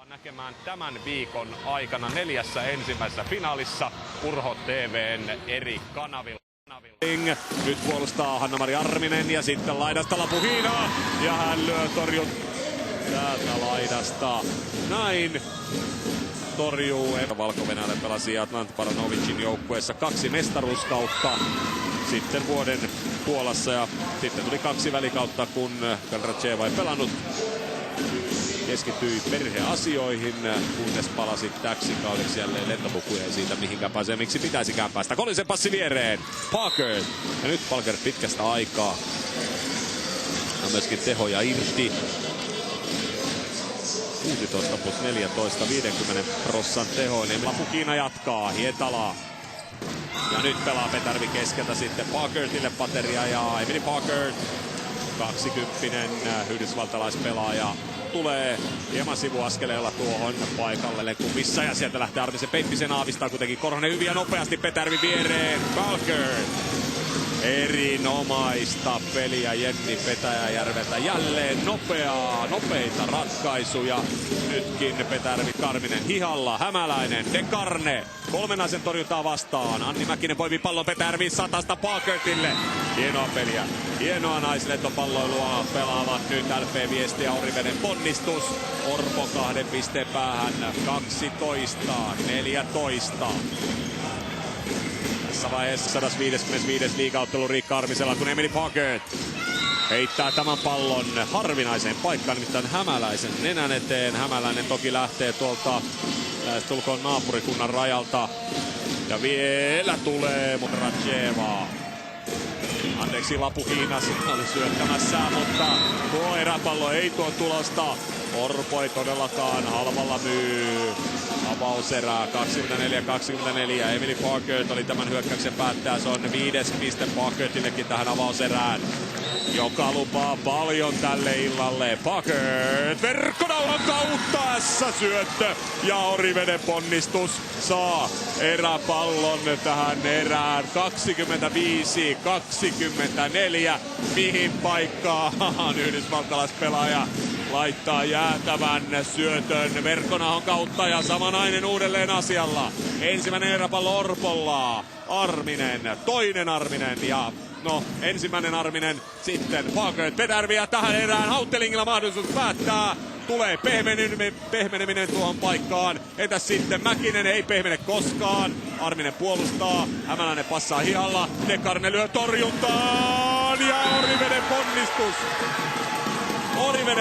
Näkemään tämän viikon aikana 4 ensimmäisessä finaalissa Urho TV:n eri kanavilla. Nyt puolustaa Hanna-Mari Arminen ja sitten laidasta Lapuhiina ja hän lyö torjun täältä laidasta. Näin torjuu. Valko-Venäjälle pelasi Atlant Baranovicin joukkueessa 2 mestaruuskautta sitten vuoden Puolassa ja sitten tuli 2 välikautta, kun Kaldracheva ei pelannut. Keskittyi perheasioihin, kunnes palasi täksi kaudeksi jälleen lentopukuja ei siitä mihinkään pääsee, miksi pitäisikään päästä. Collisen passi viereen, Parker. Ja nyt Parker pitkästä aikaa. Ja myöskin tehoja irti. 16 plus 14, 50% tehoinen. Lapukiina jatkaa, Hietala. Ja nyt pelaa Petarvi keskeltä sitten Parkertille pateria ja Emily Parker. 20-vuotias yhdysvaltalaispelaaja tulee hieman sivuaskeleella tuohon paikalle kumissa ja sieltä lähtee Armisen Peippisen aavistaa kuitenkin Korhonen hyvin ja nopeasti Petarvi viereen. Parker. Erinomaista peliä Jenni Petäjäjärveltä. Jälleen nopeita ratkaisuja. Nytkin Petarvi Karminen hihalla. Hämäläinen, Dekarne. 3 naisen torjuntaa vastaan. Anni Mäkinen poimii pallon Petarvi 100 Parkertille. Hienoa peliä. Hienoa naislentopalloilua pelaavat nyt LP Viesti ja Oriveden ponnistus. Orpo 2 pisteen päähän. 12-14. Tässä vaiheessa 155. liigaottelu Riikka Armisella, kun Emily Parker heittää tämän pallon harvinaiseen paikkaan, nimittäin Hämäläisen nenän eteen. Hämäläinen toki lähtee tuolta tulkoon naapurikunnan rajalta. Ja vielä tulee Rajeva. Anteeksi, Lapuhiina oli syöttämässä, mutta tuo eräpallo ei tuo tulosta. Orpo ei todellakaan halvalla myy. Avauserää 24-24. Emily Parker oli tämän hyökkäyksen päättäjä. Se on 5. piste Parkertillekin tähän avauserään, joka lupaa paljon tälle illalle. Parker verkkonaulan kautta S-syöttö ja Oriveden ponnistus saa eräpallon tähän erään. 25-24. Mihin paikkaan yhdysvaltalaispelaaja laittaa jäätävän syötön verkkonahon kautta ja samanainen uudelleen asialla. Ensimmäinen eräpallo Orpolla. Arminen, toinen Arminen ja ensimmäinen Arminen, sitten Parker. Petarvia tähän erään. Hauttelingilla mahdollisuus päättää. Tulee pehmeneminen tuohon paikkaan. Entäs sitten Mäkinen ei pehmene koskaan. Arminen puolustaa. Hämäläinen passaa hihalla. Dekarne lyö torjuntaan ja Oriveden ponnistus.